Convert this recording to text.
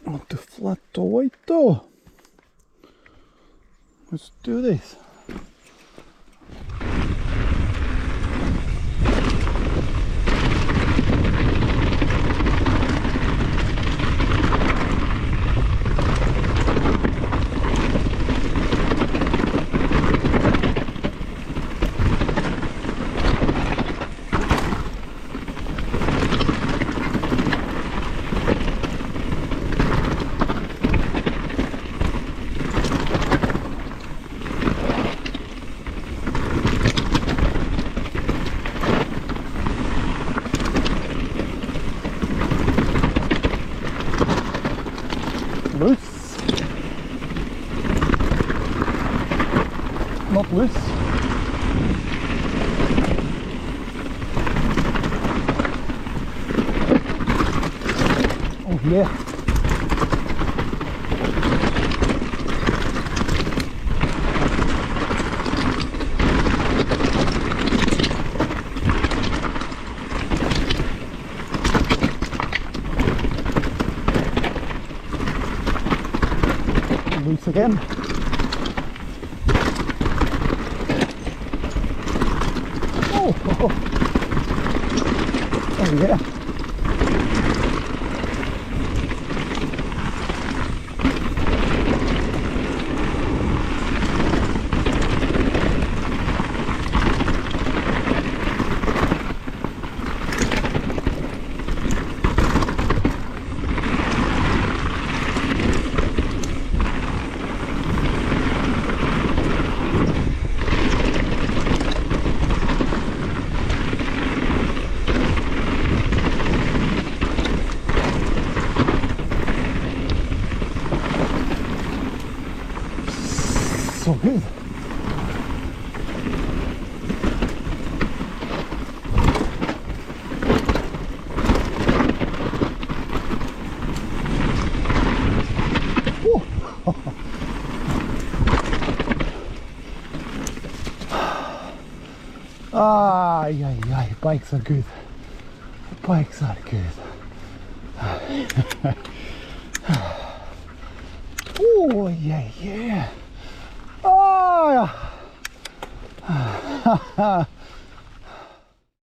onto flat white though. Let's do this. Loose. Not loose. Oh yeah. Loose again. Oh yeah. So good. Ay, bikes are good. Bikes are good. Oh yeah. Oh yeah.